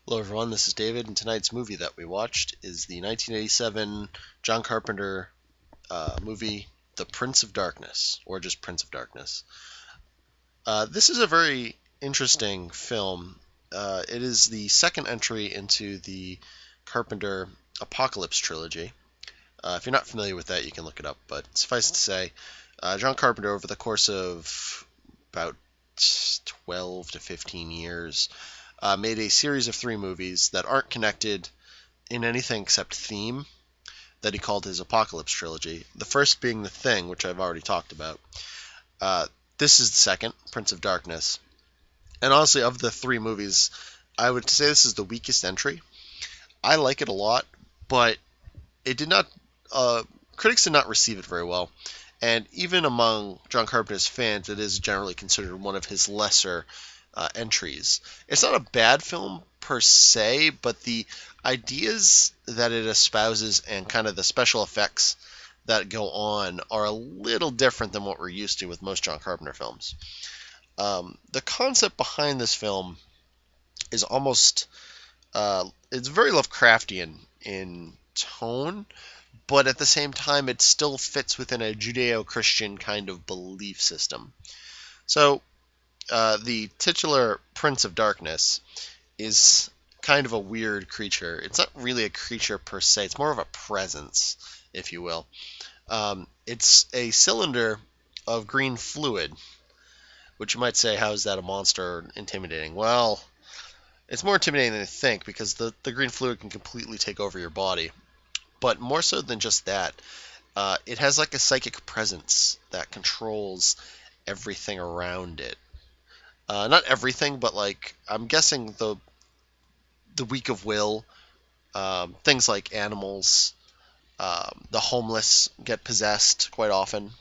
Hello everyone, this is David, and tonight's movie that we watched is the 1987 John Carpenter movie, The Prince of Darkness, or just Prince of Darkness. This is a very interesting film. It is the second entry into the Carpenter Apocalypse trilogy. If you're not familiar with that, you can look it up, but suffice to say, John Carpenter, over the course of about 12 to 15 years, made a series of three movies that aren't connected in anything except theme that he called his Apocalypse trilogy. The first being The Thing, which I've already talked about. Uh, this is the second, Prince of Darkness. And honestly, of the three movies, I would say this is the weakest entry. I like it a lot, but it did not. Critics did not receive it very well. And even among John Carpenter's fans, it is generally considered one of his lesser entries. It's not a bad film per se, but the ideas that it espouses and kind of the special effects that go on are a little different than what we're used to with most John Carpenter films. The concept behind this film is almost it's very Lovecraftian in tone, but at the same time it still fits within a Judeo-Christian kind of belief system. So the titular Prince of Darkness is kind of a weird creature. It's not really a creature per se. It's more of a presence, if you will. It's a cylinder of green fluid, which you might say, how is that a monster intimidating? Well, it's more intimidating than you think because the green fluid can completely take over your body. But more so than just that, it has like a psychic presence that controls everything around it. Not everything, but like I'm guessing the weak of will, things like animals, the homeless get possessed quite often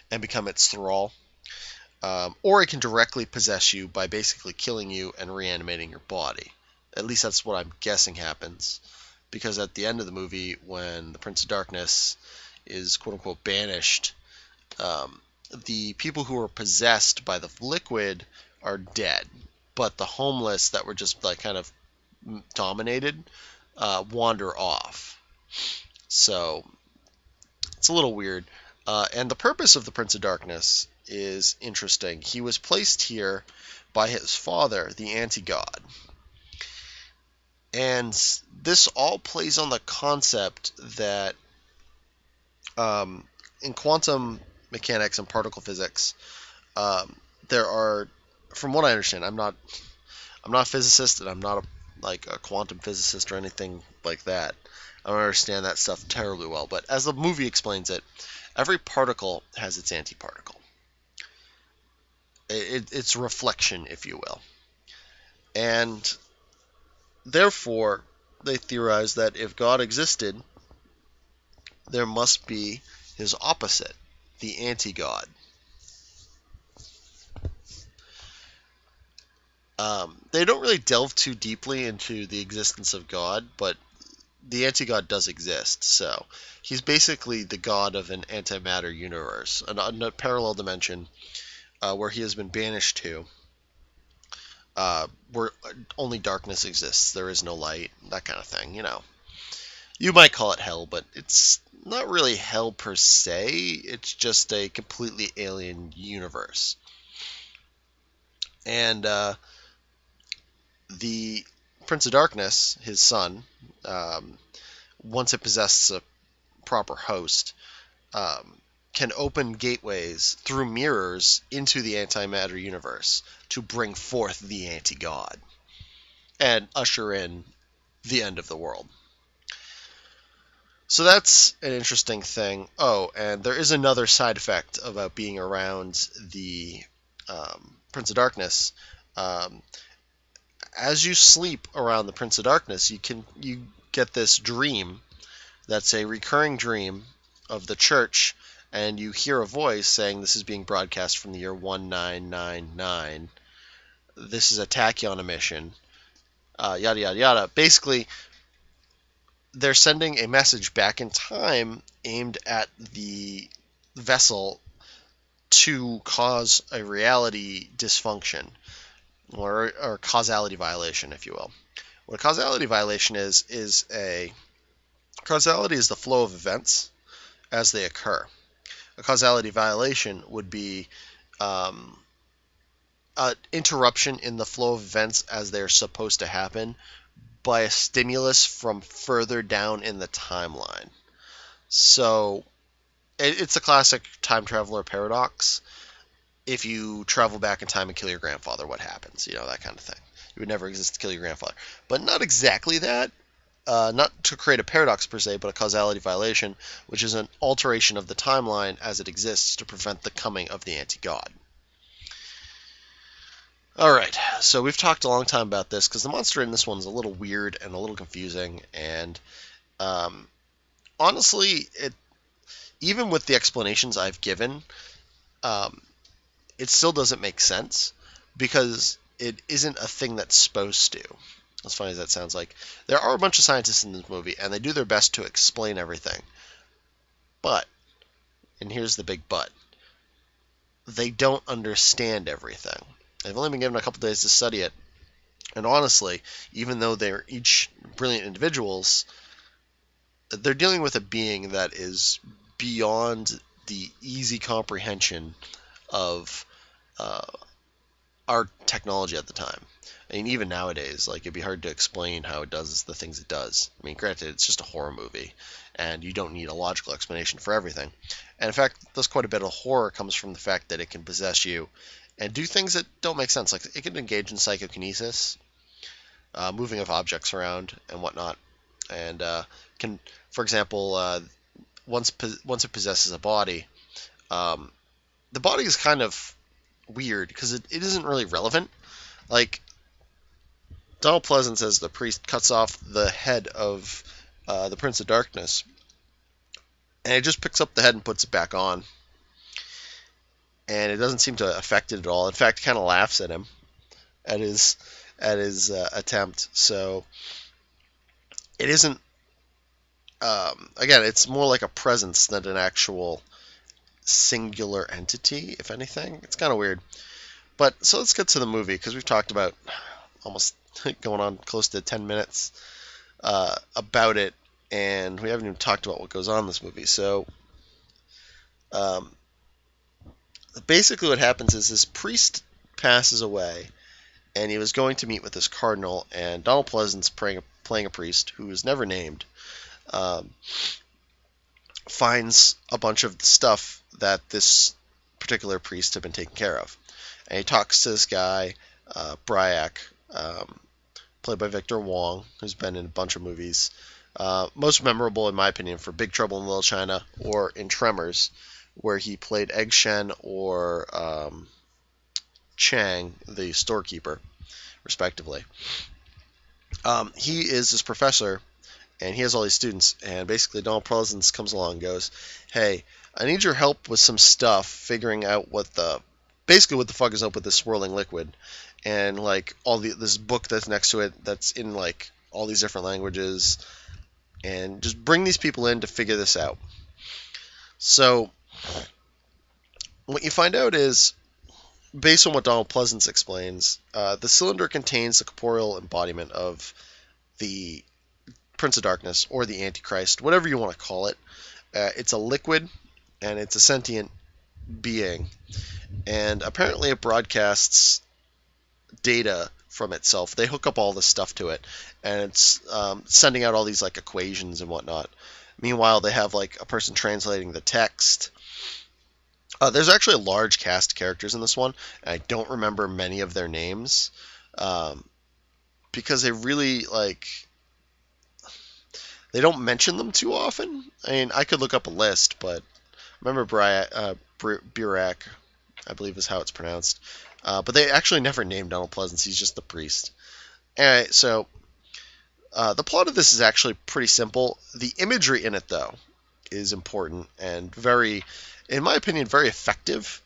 and become its thrall. Or it can directly possess you by basically killing you and reanimating your body. At least that's what I'm guessing happens. Because at the end of the movie, when the Prince of Darkness is quote-unquote banished, the people who were possessed by the liquid are dead. But the homeless that were just like kind of dominated wander off. So it's a little weird. And the purpose of the Prince of Darkness is interesting. He was placed here by his father, the anti-god. And this all plays on the concept that in quantum mechanics and particle physics, there are, from what I understand, I'm not a physicist, and I'm not a quantum physicist or anything like that. I don't understand that stuff terribly well, but as the movie explains it, every particle has its antiparticle. It's a reflection, if you will. And therefore, they theorize that if God existed, there must be his opposite, the anti-God. They don't really delve too deeply into the existence of God, but the anti-God does exist. So he's basically the god of an antimatter universe, a parallel dimension where he has been banished to, where only darkness exists. There is no light, that kind of thing. You might call it hell, but it's not really hell per se. It's just a completely alien universe. And the Prince of Darkness, his son, once it possesses a proper host, can open gateways through mirrors into the antimatter universe to bring forth the anti-god and usher in the end of the world. So that's an interesting thing. Oh, and there is another side effect about being around the Prince of Darkness. As you sleep around the Prince of Darkness, you get this dream that's a recurring dream of the church, and you hear a voice saying this is being broadcast from the year 1999. This is a tachyon emission, yada yada yada. Basically, they're sending a message back in time aimed at the vessel to cause a reality dysfunction. or causality violation, if you will. What a causality violation is a causality is the flow of events as they occur. A causality violation would be um, an interruption in the flow of events as they're supposed to happen by a stimulus from further down in the timeline. So it's a classic time traveler paradox. If you travel back in time and kill your grandfather, what happens? That kind of thing. You would never exist to kill your grandfather. But not exactly that. Not to create a paradox per se, but a causality violation, which is an alteration of the timeline as it exists to prevent the coming of the anti-god. Alright, so we've talked a long time about this because the monster in this one's a little weird and a little confusing, and honestly, even with the explanations I've given, um, it still doesn't make sense because it isn't a thing that's supposed to. As funny as that sounds, like, there are a bunch of scientists in this movie, and they do their best to explain everything. But, and here's the big but, they don't understand everything. They've only been given a couple days to study it, and honestly, even though they're each brilliant individuals, they're dealing with a being that is beyond the easy comprehension of our technology at the time. I mean, even nowadays, like, it'd be hard to explain how it does the things it does. I mean, granted, it's just a horror movie, and you don't need a logical explanation for everything. And in fact, there's quite a bit of horror comes from the fact that it can possess you and do things that don't make sense. Like, it can engage in psychokinesis, moving of objects around and whatnot, and can, for example, once it possesses a body, the body is kind of weird because it isn't really relevant. Like, Donald Pleasance, as the priest, cuts off the head of the Prince of Darkness, and it just picks up the head and puts it back on. And it doesn't seem to affect it at all. In fact, it kind of laughs at him, at his attempt. So it isn't. Again, it's more like a presence than an actual singular entity, if anything. It's kind of weird. But so let's get to the movie because we've talked about almost going on close to 10 minutes about it, and we haven't even talked about what goes on in this movie. So basically what happens is this priest passes away, and he was going to meet with this cardinal, and Donald Pleasance, playing a priest who is never named, finds a bunch of stuff that this particular priest had been taking care of. And he talks to this guy, Bryak, played by Victor Wong, who's been in a bunch of movies. Most memorable, in my opinion, for Big Trouble in Little China or in Tremors, where he played Egg Shen or Chang, the storekeeper, respectively. He is this professor, and he has all these students, and basically Donald Pleasance comes along and goes, hey, I need your help with some stuff, figuring out what the fuck is up with this swirling liquid, and like this book that's next to it that's in like all these different languages, and just bring these people in to figure this out. So what you find out is, based on what Donald Pleasance explains, the cylinder contains the corporeal embodiment of the Prince of Darkness, or the Antichrist, whatever you want to call it. It's a liquid, and it's a sentient being, and apparently it broadcasts data from itself. They hook up all this stuff to it, and it's sending out all these like equations and whatnot. Meanwhile, they have like a person translating the text. There's actually a large cast of characters in this one, and I don't remember many of their names, because they really they don't mention them too often. I mean, I could look up a list, but remember Burak, I believe is how it's pronounced. But they actually never named Donald Pleasance. He's just the priest. Anyway, so the plot of this is actually pretty simple. The imagery in it, though, is important and very, in my opinion, very effective.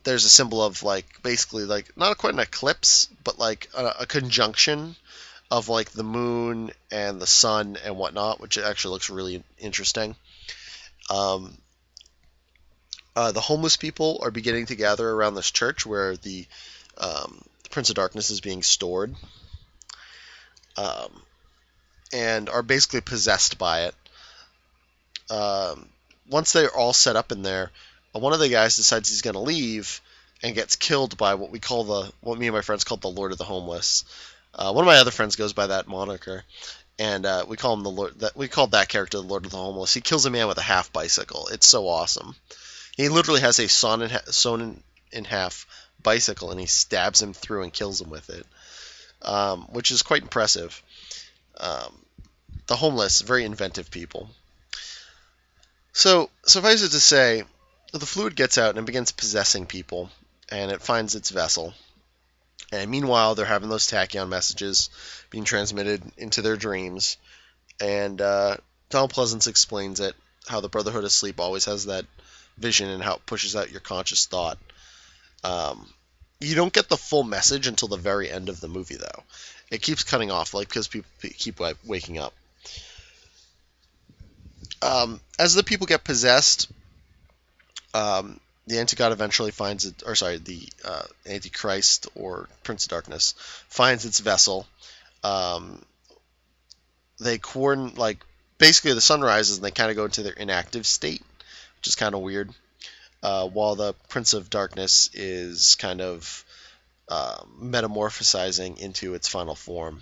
There's a symbol of basically not quite an eclipse, but like a conjunction of like the moon and the sun and whatnot, which actually looks really interesting. The homeless people are beginning to gather around this church where the Prince of Darkness is being stored, um, and are basically possessed by it. Once they're all set up in there, one of the guys decides he's going to leave and gets killed by what me and my friends called the Lord of the Homeless. One of my other friends goes by that moniker, and we call him the Lord. We called that character the Lord of the Homeless. He kills a man with a half bicycle. It's so awesome. He literally has a sewn in half bicycle, and he stabs him through and kills him with it, which is quite impressive. The homeless, very inventive people. So, suffice it to say, the fluid gets out and it begins possessing people, and it finds its vessel. And meanwhile, they're having those tachyon messages being transmitted into their dreams. And Donald Pleasance explains it, how the Brotherhood of Sleep always has that vision and how it pushes out your conscious thought. You don't get the full message until the very end of the movie, though. It keeps cutting off, because people keep waking up. As the people get possessed, the Anti-God eventually finds it, the Antichrist or Prince of Darkness finds its vessel. They basically the sun rises and they kind of go into their inactive state, which is kind of weird. While the Prince of Darkness is kind of metamorphosizing into its final form.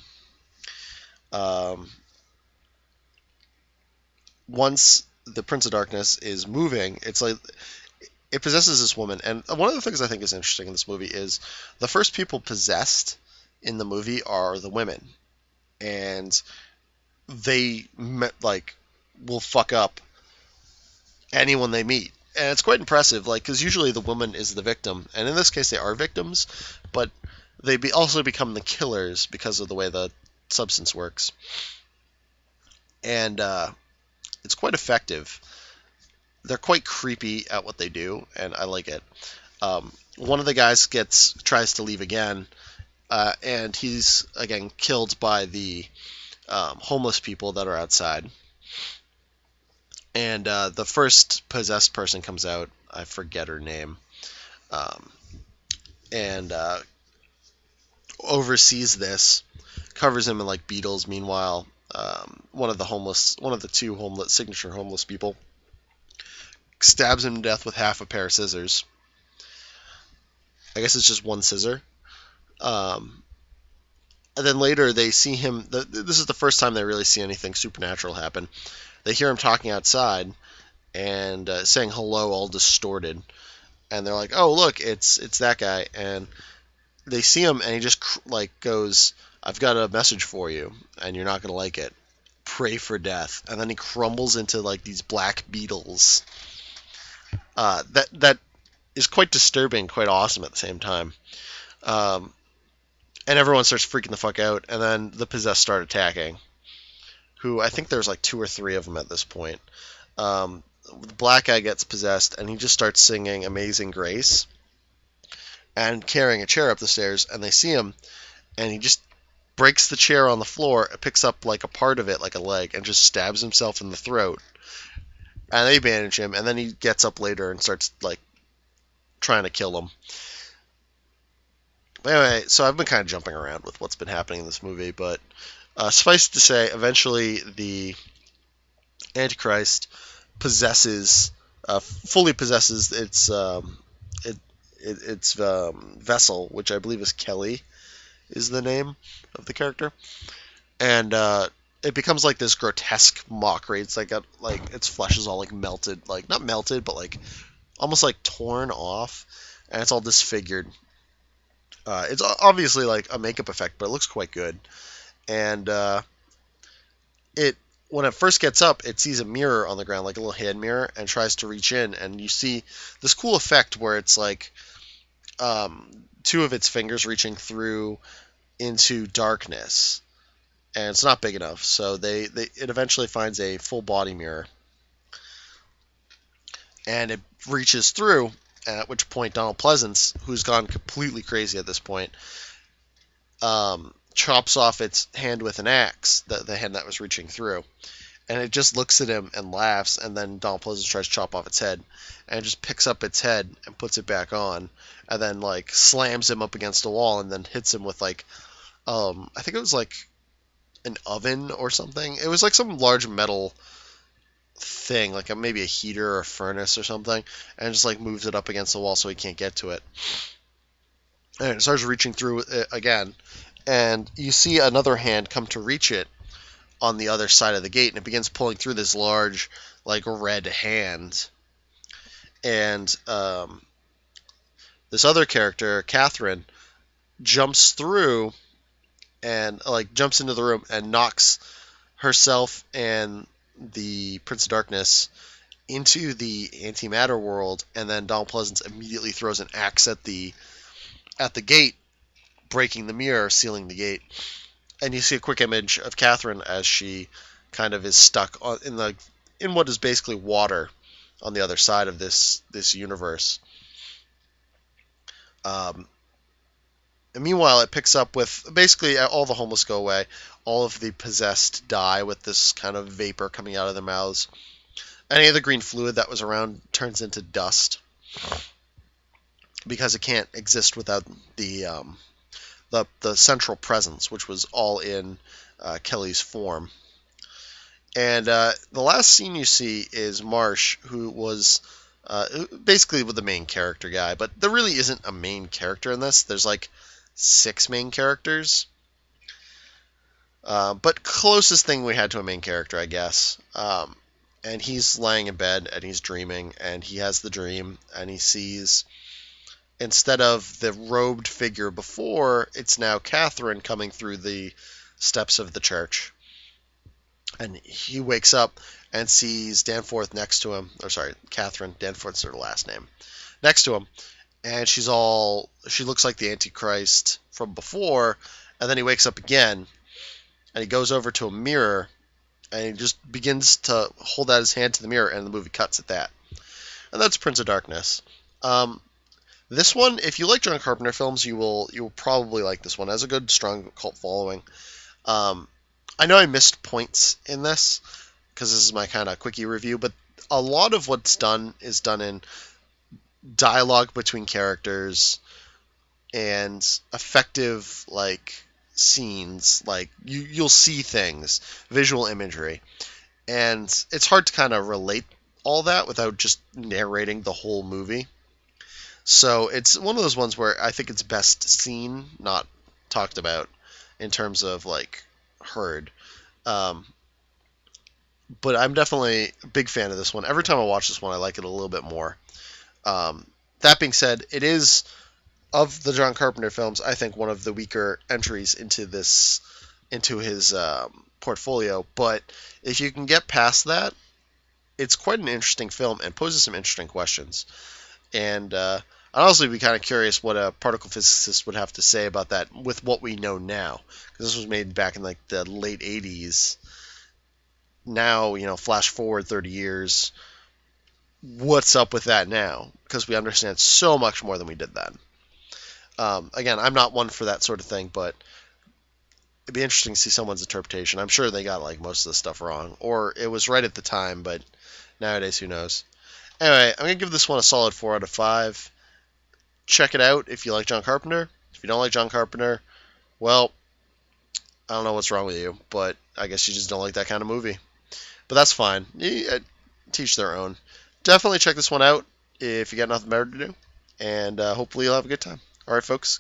Once the Prince of Darkness is moving, it's like it possesses this woman. And one of the things I think is interesting in this movie is the first people possessed in the movie are the women, and they will fuck up anyone they meet. And it's quite impressive, because usually the woman is the victim, and in this case they are victims, but they also become the killers because of the way the substance works. And it's quite effective. They're quite creepy at what they do, and I like it. One of the guys tries to leave again, and he's again killed by the homeless people that are outside. And the first possessed person comes out. I forget her name, and oversees this, covers him in beetles. Meanwhile, one of the two signature homeless people stabs him to death with half a pair of scissors. I guess it's just one scissor. And then later they see him. This is the first time they really see anything supernatural happen. They hear him talking outside and saying hello, all distorted. And they're like, "Oh, look, it's that guy." And they see him, and he just goes, "I've got a message for you, and you're not gonna like it. Pray for death." And then he crumbles into these black beetles. That is quite disturbing, quite awesome at the same time. And everyone starts freaking the fuck out, and then the possessed start attacking. Who I think there's 2 or 3 of them at this point. The black guy gets possessed, and he just starts singing "Amazing Grace" and carrying a chair up the stairs. And they see him, and he just breaks the chair on the floor, picks up a part of it, like a leg, and just stabs himself in the throat. And they bandage him, and then he gets up later and starts trying to kill him. But anyway, so I've been kind of jumping around with what's been happening in this movie, but suffice to say, eventually the Antichrist fully possesses its vessel, which I believe is Kelly, is the name of the character, and it becomes this grotesque mockery. It's its flesh is all melted, not melted, but almost torn off, and it's all disfigured. It's obviously a makeup effect, but it looks quite good. And when it first gets up, it sees a mirror on the ground, a little hand mirror, and tries to reach in, and you see this cool effect where it's 2 of its fingers reaching through into darkness, and it's not big enough, so it eventually finds a full body mirror, and it reaches through, at which point Donald Pleasance, who's gone completely crazy at this point, chops off its hand with an axe, the hand that was reaching through, and it just looks at him and laughs, and then Donald Pleasence tries to chop off its head, and it just picks up its head and puts it back on, and then like slams him up against a wall, and then hits him with like I think it was like an oven or something. It was like some large metal thing, like maybe a heater or a furnace or something, and just like moves it up against the wall so he can't get to it. And it starts reaching through it again, and you see another hand come to reach it on the other side of the gate, and it begins pulling through this large, like red hand. And this other character, Catherine, jumps through and like jumps into the room and knocks herself and the Prince of Darkness into the antimatter world, and then Donald Pleasence immediately throws an axe at the gate, breaking the mirror, sealing the gate. And you see a quick image of Catherine as she kind of is stuck in what is basically water on the other side of this universe. And meanwhile, it picks up with basically all the homeless go away, all of the possessed die with this kind of vapor coming out of their mouths. Any of the green fluid that was around turns into dust because it can't exist without the central presence, which was all in Kelly's form. And the last scene you see is Marsh, who was basically the main character guy, but there really isn't a main character in this. There's like 6 main characters. But closest thing we had to a main character, I guess. And he's laying in bed and he's dreaming, and he has the dream, and he sees, instead of the robed figure before, it's now Catherine coming through the steps of the church. And he wakes up and sees Danforth next to him. Or sorry, Catherine. Danforth's her last name. Next to him. And she looks like the Antichrist from before. And then he wakes up again. And he goes over to a mirror. And he just begins to hold out his hand to the mirror. And the movie cuts at that. And that's Prince of Darkness. This one, if you like John Carpenter films, you will probably like this one. It has a good, strong cult following. I know I missed points in this because this is my kind of quickie review, but a lot of what's done is done in dialogue between characters and effective like scenes. Like you'll see things, visual imagery, and it's hard to kind of relate all that without just narrating the whole movie. So it's one of those ones where I think it's best seen, not talked about in terms of like heard. But I'm definitely a big fan of this one. Every time I watch this one, I like it a little bit more. That being said, it is, of the John Carpenter films, I think one of the weaker entries into his portfolio. But if you can get past that, it's quite an interesting film and poses some interesting questions. And I'd honestly be kind of curious what a particle physicist would have to say about that with what we know now. Because this was made back in like the late 80s. Now, flash forward 30 years. What's up with that now? Because we understand so much more than we did then. Again, I'm not one for that sort of thing, but it'd be interesting to see someone's interpretation. I'm sure they got like most of the stuff wrong. Or it was right at the time, but nowadays, who knows? Anyway, I'm going to give this one a solid 4 out of 5. Check it out if you like John Carpenter. If you don't like John Carpenter, well, I don't know what's wrong with you, but I guess you just don't like that kind of movie. But that's fine. Teach their own. Definitely check this one out if you got nothing better to do, and hopefully you'll have a good time. All right, folks.